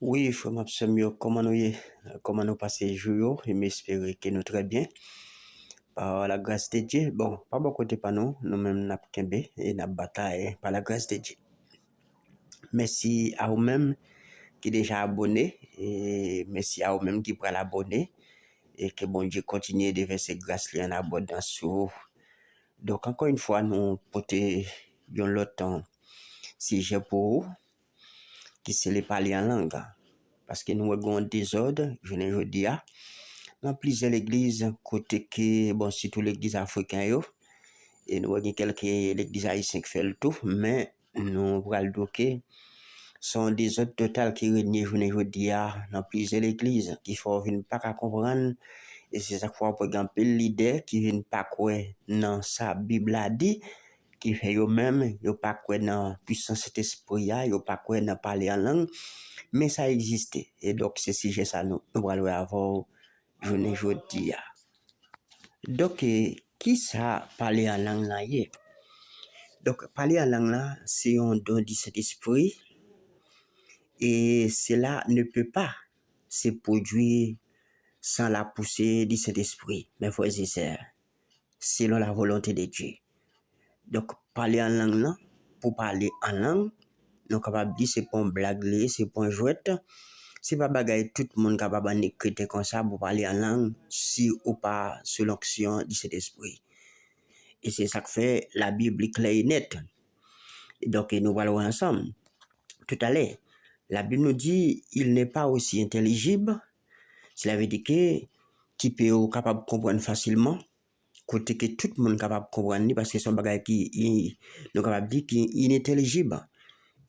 Oui, frère Mapsomio, comment nous passer jour et m'espérer que nous très bien. Par la grâce de Dieu, bon, pas beaucoup de panneaux, nous-mêmes n'a kembe et n'a bataille par la grâce de Dieu. Merci à vous-même qui déjà abonné et merci à vous-même qui prend l'abonné et que bon Dieu continue de verser grâce en abondance sur vous. Donc encore une fois, nous porter un autre sujet pour vous qui c'est les parler en langue. Parce que nous avons un désordre, je ne dis pas. Dans plusieurs églises, côté que, bon, surtout l'église africaine, et nous avons quelques églises haïtiennes qui font le tout, mais nous voyons que sont des autres total qui règnent, je ne dis pas, dans plusieurs églises, qui font venir pas qu'à comprendre, et c'est ça qu'il faut prendre l'idée qui viennent pas quoi dans sa Bible a dit, qui fait eux-mêmes, ils pas quoi dans puissance cet esprit, ils pas quoi dans parler en langue, mais ça existait. Et donc, c'est sujet ça, nous allons avoir, je ne dis pas. Donc, qui ça parler en langue là hier? Donc, parler en langue là, c'est un don de cet esprit et cela ne peut pas se produire sans la poussée de cet esprit, mes frères et sœurs, selon la volonté de Dieu. Donc, parler en langue là, pour parler en langue, nous capable de dire c'est pas un blague, c'est pas un jouet, c'est pas bagaille tout le monde capable d'écrire comme ça pour parler en langue, si ou pas sous l'onction de cet esprit. Et c'est ça que fait la Bible claire et nette. Et donc, nous allons ensemble. Tout à l'heure, la Bible nous dit il n'est pas aussi intelligible. Cela veut dire que qui peut être capable de comprendre facilement, côté que tout le monde est capable de comprendre, parce que son bagage qui nous capable de dire qu'il est inintelligible.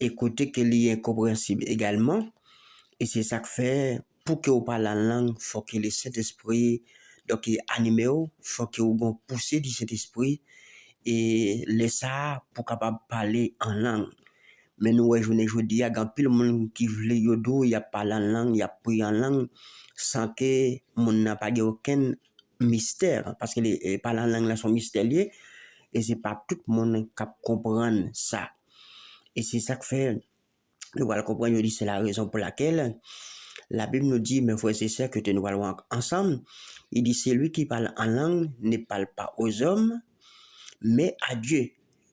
Et côté que est incompréhensible également. Et c'est ça que fait, pour que vous parlez la langue, il faut que le Saint-Esprit, donc animé, il faut que vous poussez du Saint-Esprit et laisse ça pour capable parler en langue. Mais nous, je ne dis, il y a pile de monde qui veut yodo, il y a parlé en langue, il y a pris en langue, sans que mon n'a pas aucun mystère, parce que les parler en langue là sont mystérieux, et c'est pas tout le monde qui comprend ça. Et c'est ça que fait, nous allons comprendre, je dis, c'est la raison pour laquelle la Bible nous dit, mes frères et sœurs, que nous allons ensemble, il dit, celui qui parle en langue ne parle pas aux hommes, mais à Dieu,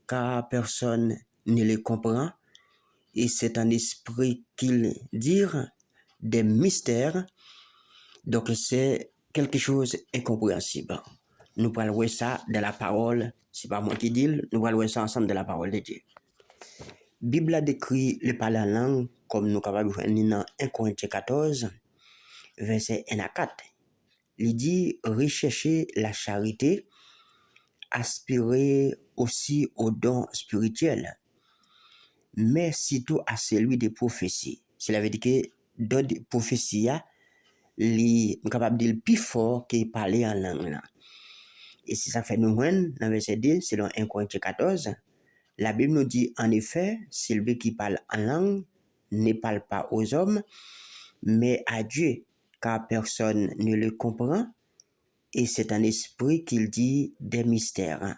car personne ne le comprend, et c'est un esprit qu'il dit des mystères, donc c'est quelque chose incompréhensible. Nous parlons ça de la parole, c'est pas moi qui dis, nous parlons ça ensemble de la parole de Dieu. Bible a décrit le parler en langue comme nous capables de voir dans 1 Corinthiens 14, verset 1 à 4. Il dit, recherchez la charité, aspirez aussi aux dons spirituels, mais surtout à celui des prophéties. Cela veut dire que dans des prophéties, les capable de dire plus fort que parler en langue là. Et si ça fait nous dans verset 2, selon 1 Corinthiens 14, la Bible nous dit en effet, celui qui parle en langue ne parle pas aux hommes, mais à Dieu, car personne ne le comprend, et c'est un esprit qu'il dit des mystères.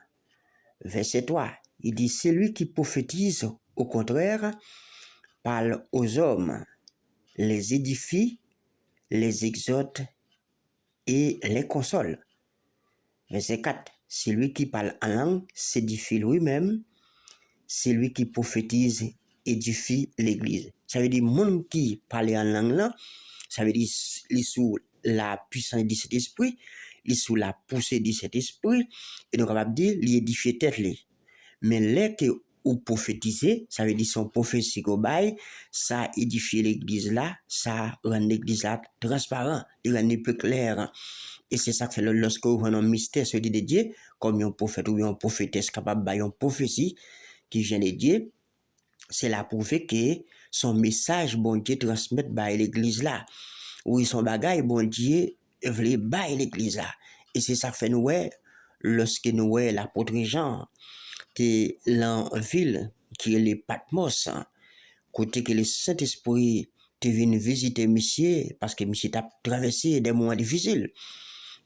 Verset 3, il dit, celui qui prophétise, au contraire, parle aux hommes, les édifie, les exhorte et les console. Verset 4, celui qui parle en langue s'édifie lui-même, celui qui prophétise édifie l'église. Ça veut dire, monde qui parle en langue là, ça veut dire, il est sous la puissance de cet esprit, il est sous la poussée de cet esprit, et nous capable dire, il édifie tête li. Mais là que ou prophétiser, ça veut dire son prophétie au bail, ça édifie l'église là, ça rend l'église là transparent, il rend plus clair. Et c'est ça que fait lorsque vous avez un mystère sur de Dieu, comme un prophète ou un prophétesse capable de une prophétie qui vient de Dieu, c'est la prouver que son message, bon Dieu, transmet par l'église là. Oui, son bagage, bon Dieu, veut par l'église là. Et c'est ça que fait nous, lorsque nous, l'apôtre Jean, qui est ville, qui est le Patmos, côté que le Saint-Esprit te venu visiter monsieur, parce que monsieur t'a traversé des moments difficiles.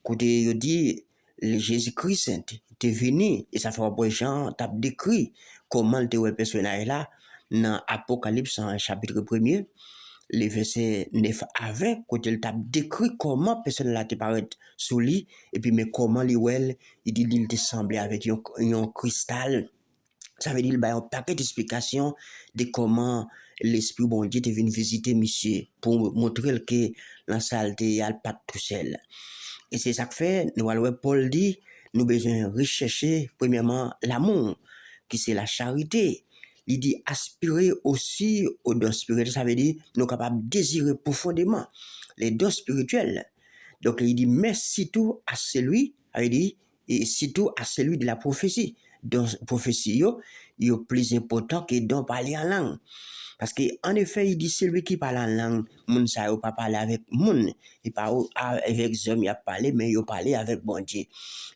Côté, il dit, Jésus-Christ t'es venu, et ça fait après Jean t'a décrit comment te personnage là, dans Apocalypse, chapitre 1er, les versets 9 à 20, quand il t'a décrit comment personne là te paraît sous lui, et puis mais comment il dit il te semblait avec un cristal. Ça veut dire qu'il y a un paquet d'explications de comment l'Esprit bon Dieu est venu visiter monsieur pour montrer que la saleté, il n'y a pas tout seul. Et c'est ça que fait, nous allons Paul dit, nous besoin rechercher premièrement l'amour, qui c'est la charité. Il dit aspirer aussi aux dons spirituels, ça veut dire nous capables de désirer profondément les dons spirituels. Donc il dit mais surtout à celui, il dit et surtout à celui de la prophétie. Donc prophétie il est plus important que d'en parler en langue. Parce qu'en effet, il dit celui qui parle en langue, moun sa yo pas parler avec moun, il parle avec hommes, il a parlé, mais il a parlé avec bon Dieu.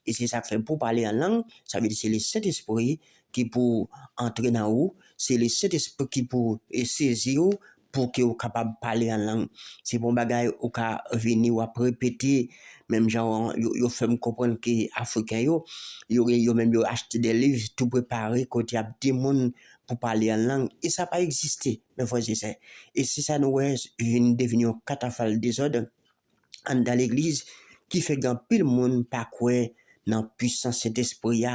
Et c'est ça que fait pour parler en langue, ça veut dire c'est le Saint-Esprit qui pour entrer dans vous, c'est le Saint-Esprit qui pour saisir pour que vous capable de parler en langue. C'est bon bagay ou ka venir ou répéter, même genre, yo fait me comprendre que Africain yo même yo acheté des livres tout préparé côté y a des monde pour parler en langue et ça pas existé mais voici ça et c'est ça nous vient devenir un catafalque désordre dans l'église qui fait grand pile monde pas quoi dans puissance cet esprit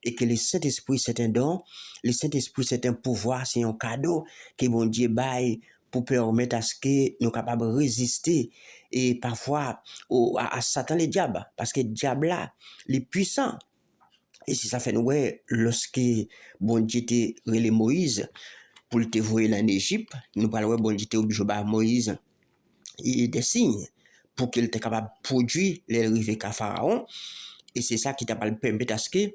et que le Saint-Esprit c'est un don, le Saint-Esprit c'est un pouvoir, c'est un cadeau que bon Dieu baille pour permettre à ce que nous capables de résister et parfois à Satan le diable parce que le diable là il est puissant. Et si ça fait nous lorsque bon Dieu était relé Moïse pour te voyer en Égypte, nous parlons bon Dieu était obligé de Moïse et des signes pour qu'il était capable de produire les rives à Pharaon. Et c'est ça qui t'a pas permettre à ce que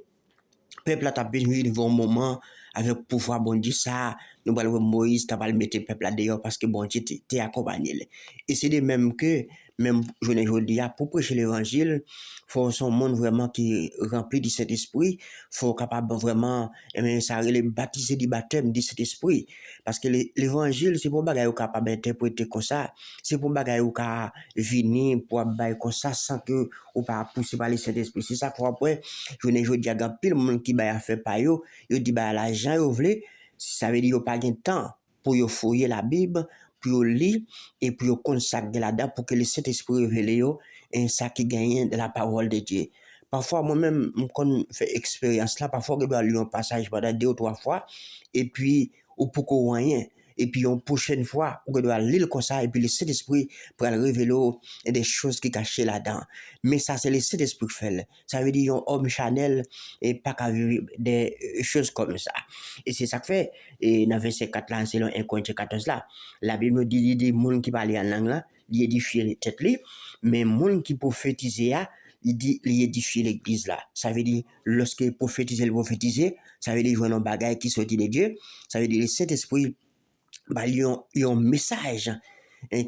peuple a venu un moment avec pouvoir bon Dieu ça nous parlons Moïse t'a pas le mettre peuple là dehors parce que bon Dieu t'es accompagné. Et c'est de même que même je ne dis pour prêcher l'évangile faut son monde vraiment qui rempli de cet esprit faut capable vraiment ça les baptiser du baptême de cet esprit parce que l'évangile c'est pour bagaille capable d'interpréter comme ça c'est pour bagaille ou ka venir pour bailler comme ça sans que ou pas pousser par le Saint-Esprit c'est ça pour après je ne dis à pile monde qui baille faire par yo dit bah l'argent yo vle ça veut dire yo pas gain temps pour yo fouiller la Bible pour lire et pour consacrer là-dedans pour que le Saint-Esprit révèle yo et ça qui gagne de la parole de Dieu. Parfois moi-même quand fait expérience là parfois je dois lire un passage pendant 2 ou 3 fois et puis ou pour qu'on rien et puis une prochaine fois on doit lire comme ça et puis le Saint-Esprit pour révéler des choses qui cachées là-dedans. Mais ça c'est le Saint-Esprit qui fait. Ça veut dire un homme Chanel et pas qu'à vivre des choses comme ça. Et c'est ça que fait et dans verset 4 là selon 1 Corinthiens 14 là, la Bible nous dit des monde qui parlent en langue là, il édifie les têtes li, mais monde qui prophétise il dit il édifie l'église là. Ça veut dire lorsque prophétiser le prophétiser, ça veut dire jouer un bagage qui sortit de Dieu, ça veut dire le Saint-Esprit bah il y a un message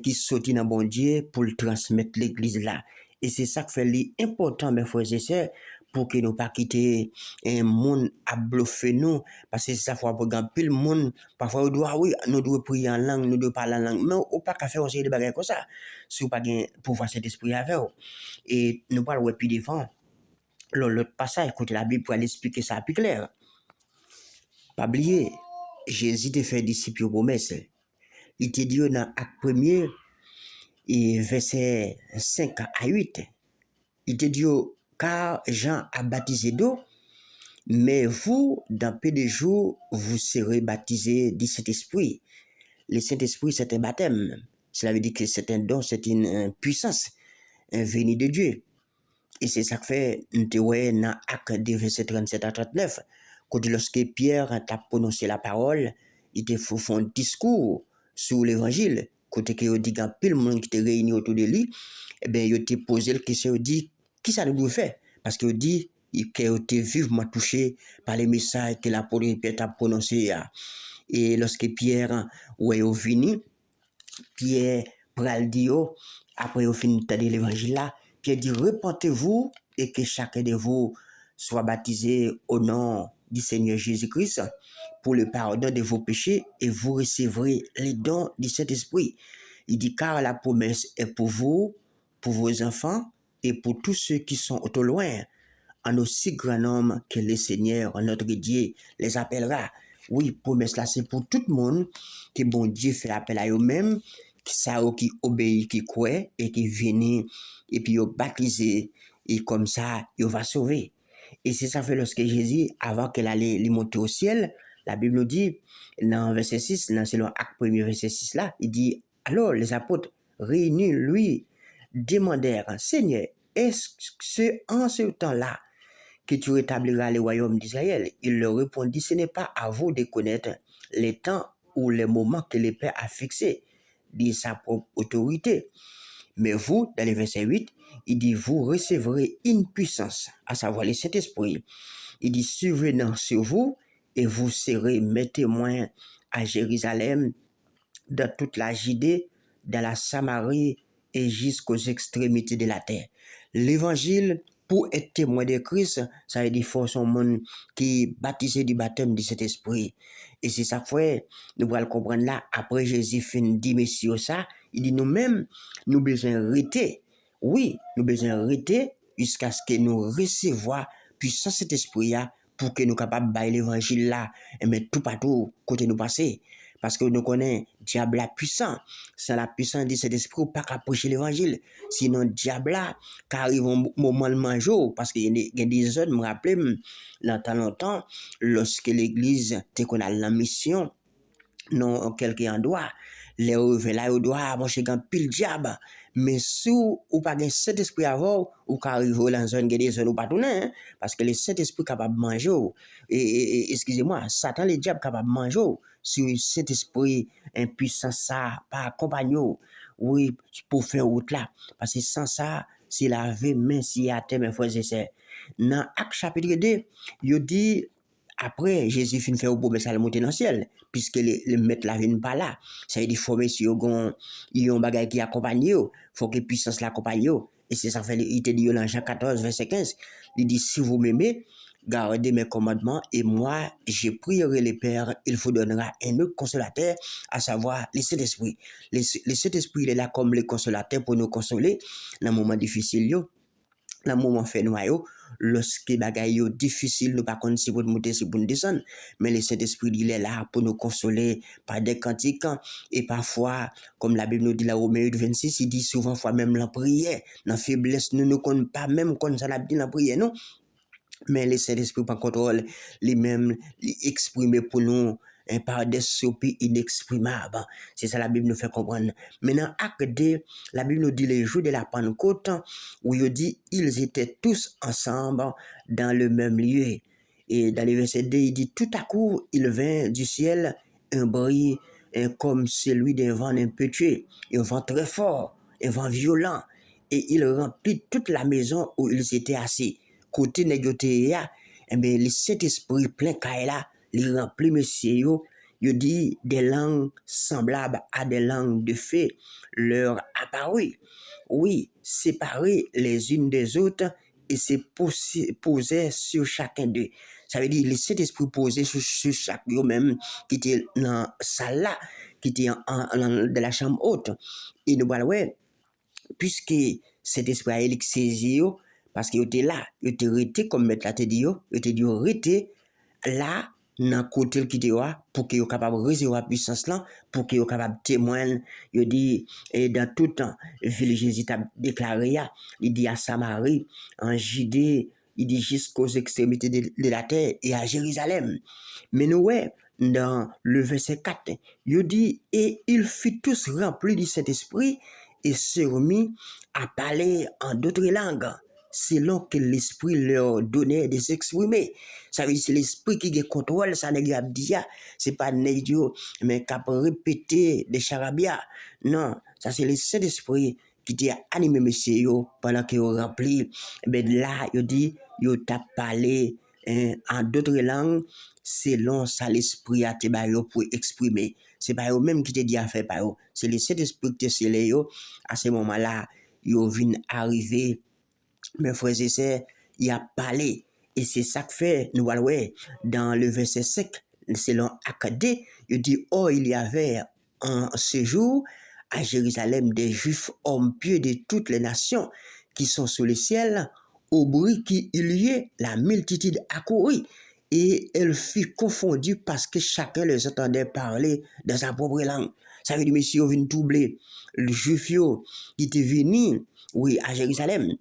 qui sortit dans bon Dieu pour le transmettre l'église là. Et c'est ça qui fait l'important mes frères et sœurs pour que nous pas quitter un monde à bluffer nous parce que ça faut pas pile monde parfois on doit oui nous doit prier en langue nous doit parler en langue mais on pas faire aussi des bagages comme ça si on pas gain pouvoir cet esprit avec et nous parlons ouais puis devant l'autre passage côté la Bible pour aller expliquer ça plus clair pas oublier Jésus te fait disciple promesse il te dit dans acte 1er et verset 5 à 8 il te dit car Jean a baptisé d'eau mais vous dans peu de jours vous serez baptisés du Saint-Esprit. Le Saint-Esprit c'est un baptême, cela veut dire que c'est un don, c'est une puissance venue de Dieu. Et c'est ça que fait dans acte 2 verset 37 à 39 quand lorsque Pierre a prononcé la parole il te fait un discours sur l'évangile côté que dit quand pile monde qui te réuni autour de lui et ben il te posé la question dit qui ça nous faire parce que dit qu'il était vivement touché par les messages que l'apôtre Pierre a prononcé et lorsque Pierre est venu Pierre pral dit après au fin de l'évangile là Pierre dit repentez-vous et que chacun de vous soit baptisé au nom du Seigneur Jésus-Christ pour le pardon de vos péchés et vous recevrez les dons du Saint-Esprit. Il dit car la promesse est pour vous, pour vos enfants et pour tous ceux qui sont au loin, en aussi grand nombre que le Seigneur, notre Dieu, les appellera. Oui, promesse là, c'est pour tout le monde que bon Dieu fait appel à eux-mêmes, ça qui obéit, qui croit et qui vient et puis ils baptisé et comme ça, il va sauver. Et c'est ça fait lorsque Jésus, avant qu'elle allait monter au ciel, la Bible nous dit, dans verset 6, dans selon Acte 1er, verset 6 là, il dit, alors les apôtres réunis, lui, demandèrent, Seigneur, est-ce que en ce temps-là que tu rétabliras le royaume d'Israël? Il leur répondit, ce n'est pas à vous de connaître les temps ou les moments que le Père a fixés de sa propre autorité. Mais vous, dans le verset 8, il dit, vous recevrez une puissance, à savoir le Saint-Esprit. Il dit, survenant sur vous, et vous serez mes témoins à Jérusalem, dans toute la Judée, dans la Samarie et jusqu'aux extrémités de la terre. L'évangile, pour être témoin de Christ, ça veut dire faut son monde qui est baptisé du baptême de cet esprit. Et c'est ça fait, nous allons comprendre là, après Jésus fin dit messieurs ça, il dit nous-mêmes, nous besoin rester. Oui, nous besoin rester jusqu'à ce que nous recevoir puissance cet esprit là pour que nous capables de l'évangile là et mettre tout partout côté nous passer. Parce que nous connaissons diable là puissant. C'est la puissance de cet esprit pas qu'à prêcher l'évangile. Sinon, diable là, qui arrive au moment de manger, parce qu'il y a des zones, me rappelle, longtemps, lorsque l'église, t'es qu'on a la mission, non, quelqu'un doit, les revers là, il doit manger un pile diable. Mais si ou pas de cet esprit avant, ou qu'arrive dans une zone, des zones ou pas tourner, hein, parce que le Saint-Esprit capable de manger, excusez-moi, Satan, le diable capable de manger, si cet esprit impuissant ça, pas accompagné, oui, pour faire route là. Parce que sans ça, c'est la vie, mais si à terre, mes frères et sœurs. Dans Acte chapitre 2, il dit, après, Jésus fin fait au beau, mais ça le monter dans le ciel, puisque le maître la vienne pas là. Ça veut dire, faut si il y a un bagage qui accompagne, faut que puissance l'accompagne. Et c'est ça fait, il te dit dans Jean 14, verset 15, il dit, si vous m'aimez, gardez mes commandements, et moi, je prierai le Père, il vous donnera un autre consolateur, à savoir le Saint-Esprit. Le Saint-Esprit, il est là comme le consolateur pour nous consoler dans un moment difficile, dans un moment fait noyau, lorsque bagay yo difficile, nous pas connaître si pour monter, si pour descendre, mais le Saint-Esprit, il est là pour nous consoler par des cantiques, et parfois, comme la Bible nous dit là, au Romains 26, il dit souvent, fois même la prière, dans la faiblesse, nous ne connaissons pas même quand ça l'a dit la prière, non? Mais le Saint-Esprit prend contrôle, lui-même, exprimer pour nous, par des soupis inexprimables. C'est ça la Bible nous fait comprendre. Maintenant, acte 2, la Bible nous dit les jours de la Pentecôte, où il dit, ils étaient tous ensemble dans le même lieu. Et dans le verset 2, il dit, tout à coup, il vint du ciel un bruit comme celui d'un vent impétueux, un vent très fort, un vent violent, et il remplit toute la maison où ils étaient assis. Côté négoté, mais le Saint-Esprit plein là, il remplit monsieur il dit des langues semblables à des langues de feu leur apparu. Oui, séparées les unes des autres et se posaient sur chacun d'eux. Ça veut dire le Saint-Esprit posé sur chaque même qui était dans la salle là, qui était de la chambre haute. Et nous voilà ouais, puisque cet esprit a saisi parce qu'il était là, il était resté comme maître la te dit, il était dit resté là dans côté qui était pour qu'il soit capable de recevoir la puissance là, pour qu'il soit capable de témoigner, il dit et dans tout temps, ville Jésus a déclaré il dit à Samarie, en Judée, il dit jusqu'aux extrémités de la terre et à Jérusalem. Mais nous ouais, dans le verset 4, il dit et il fut tous remplis de cet esprit et se remit à parler en d'autres langues, selon que l'esprit leur donnait de s'exprimer. Ça veut dire c'est l'esprit qui a contrôle, ça n'est pas dit, c'est pas Nédio, mais qui a répété des charabia. Non, ça c'est le Saint-Esprit qui a animé monsieur pendant qu'il a rempli. Mais là, il dit, il t'a parlé en d'autres langues, selon ça l'esprit a été pour exprimer. C'est pas eux même qui te dit à faire par eux. C'est le Saint-Esprit qui te scellé à ce moment-là, ils viennent arriver, mes frères et sœurs, il a parlé. Et c'est ça que fait, nous voyons, dans le verset 5, selon Acadé, il dit, oh, il y avait un séjour à Jérusalem des Juifs hommes pieux de toutes les nations qui sont sous le ciel, au bruit qu'il y ait, la multitude accourut. Et elle fut confondue parce que chacun les entendait parler dans sa propre langue. Ça veut dire, monsieur, vient troubler le juif qui était venu, oui, à Jérusalem.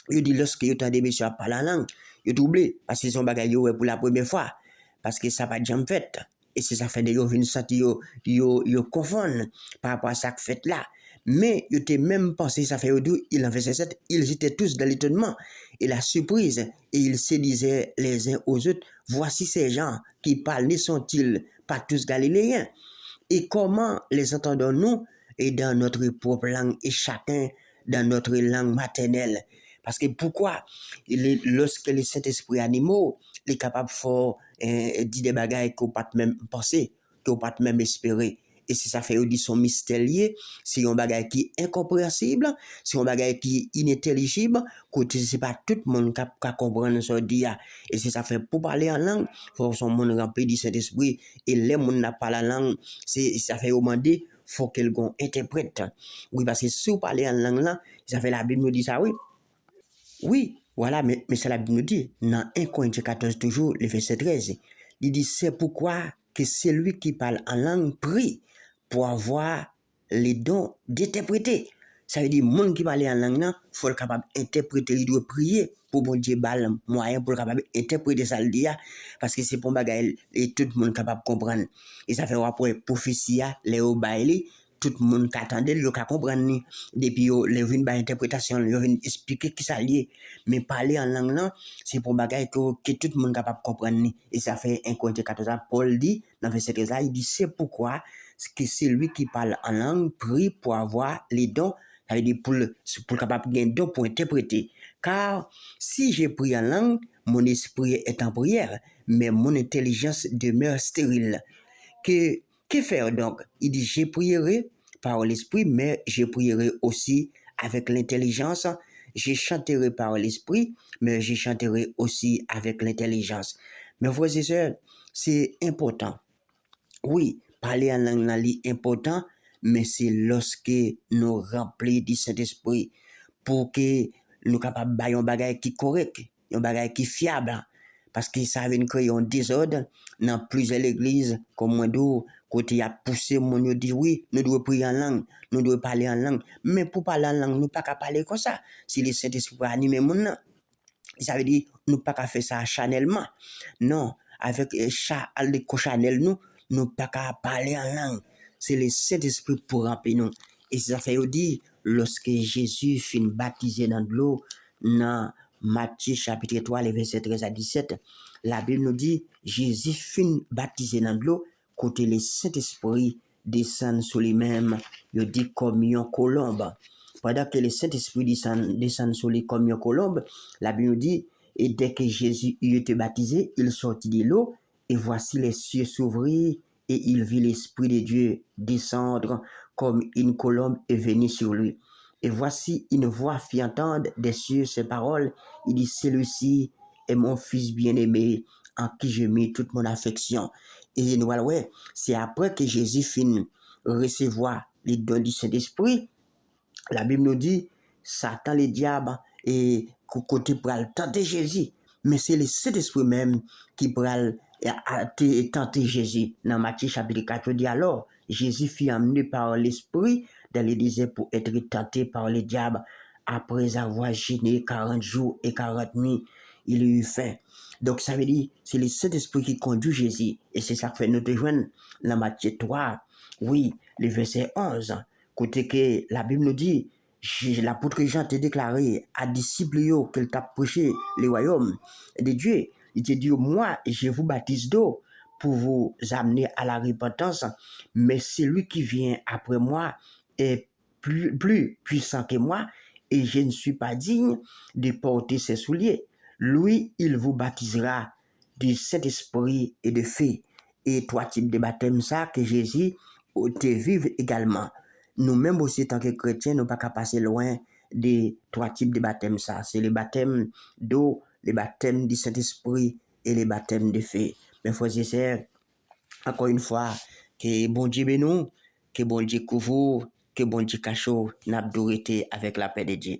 Il dit, lorsque vous entendez monsieur parler la langue, vous troublé, parce que son bagage pour la première fois, parce que ça n'a pas jamais fait. Et c'est ça fait de vous venir sentir, vous confondre par rapport à ça fait là. Mais vous avez même pensé, ça fait il en faisait ça, ils étaient tous dans l'étonnement et la surprise, et ils se disaient les uns aux autres, voici ces gens qui parlent, ne sont-ils pas tous galiléens? Et comment les entendons-nous? Et dans notre propre langue, et chacun dans notre langue maternelle. Parce que pourquoi? Lorsque le Saint-Esprit animaux est capable de faire dire des bagailles qu'on ne peut pas même penser, qu'on ne peut pas même espérer. Et si ça fait aussi son mystère lié, c'est un bagage qui est incompréhensible, c'est un bagage qui est inintelligible, que c'est pas tout le monde qui comprendre ce dit. Et si ça fait pour parler en langue, faut son monde rempli du Saint-Esprit. Et les gens n'a pas la langue, ça fait demander, faut qu'elle interprète. Oui, parce que si vous parlez en langue là, ça fait la Bible nous dit ça, oui. Oui, voilà, mais c'est la Bible nous dit, dans 1 Corinthiens 14 toujours, le verset 13, il dit, c'est pourquoi que celui qui parle en langue prie pour avoir les dons d'interpréter. Ça veut dire, le monde qui parle en langue, il faut être capable d'interpréter, il doit prier pour bon Dieu balle moyen pour capable interpréter ça le dia parce que c'est pour bagaille et tout le monde capable de comprendre. Et ça fait après prophétie les au bail tout le monde qui attendait, il a comprendre depuis les vins par interprétation, il vient expliquer qui ça lié. Mais parler en langue là, c'est pour bagaille que tout le monde capable de comprendre. Et ça fait 1 Corinthiens 14 Paul dit dans verset 13 là, il dit c'est pourquoi que c'est lui qui parle en langue prie pour avoir les dons, ça veut dire pour capable gagner don pour interpréter. Car si j'ai pris en langue, mon esprit est en prière, mais mon intelligence demeure stérile. Que faire donc? Il dit, je prierai par l'esprit, mais je prierai aussi avec l'intelligence. Je chanterai par l'esprit, mais je chanterai aussi avec l'intelligence. Mes frères et sœurs, c'est important. Oui, parler en langue est important, mais c'est lorsque nous remplissons du Saint-Esprit pour que nous capables de un bagage qui est correct, un bagage qui est fiable. Parce que ça vient créer un désordre dans plusieurs églises, comme moi, côté a poussé, mon dit oui, nous devons prier en langue, nous devons parler en langue. Mais pour parler en langue, nous ne pouvons pas parler comme ça. Si le Saint-Esprit anime mon nom, ça veut dire nous ne pouvons pas faire ça chanellement. Non, avec le Chanel, nous ne pouvons pas parler en langue. C'est le Saint-Esprit pour remplir nous. Et ça fait dire, lorsque Jésus finit baptisé dans de l'eau, dans Matthieu chapitre 3, les versets 13 à 17, la Bible nous dit, Jésus finit baptisé dans de l'eau, côté le Saint-Esprit descend sur lui-même, il dit comme une colombe. Pendant que le Saint-Esprit descend sur lui comme une colombe, la Bible nous dit, et dès que Jésus eut été baptisé, il sortit de l'eau, et voici les cieux s'ouvrir, et il vit l'Esprit de Dieu descendre comme une colombe et venir sur lui. Et voici une voix fit entendre des cieux ces paroles. Il dit, celui-ci est mon fils bien-aimé, en qui je mets toute mon affection. Et nous voilà, ouais, c'est après que Jésus finit recevoir les dons du Saint-Esprit. La Bible nous dit, Satan, le diable, et côté pour tenter Jésus. Mais c'est le Saint-Esprit même qui pourra tenter Jésus. Dans Matthieu chapitre 4, on dit alors, Jésus fut amené par l'Esprit dans le désert pour être tenté par le diable. Après avoir gêné 40 jours et 40 nuits, il a eu faim. Donc ça veut dire, c'est le Saint-Esprit qui conduit Jésus. Et c'est ça que fait notre joindre dans Matthieu 3, oui, le verset 11. Côté que la Bible nous dit, l'apôtre Jean t'a déclaré à disciples qu'il t'a prêché le royaume de Dieu. Il te dit, moi, je vous baptise d'eau pour vous amener à la repentance, mais celui qui vient après moi est plus puissant que moi et je ne suis pas digne de porter ses souliers. Lui, il vous baptisera du Saint-Esprit et de feu. Et trois types de baptême ça que Jésus te vive également. Nous-mêmes aussi, tant que chrétiens, nous ne pouvons pas passer loin des trois types de baptême ça. C'est le baptême d'eau, le baptême du Saint-Esprit et le baptême de feu. Mes frères et sœurs, encore une fois, que bon Dieu bénisse, que bon Dieu couvre, que bon Dieu cache, n'a pas avec la paix de Dieu.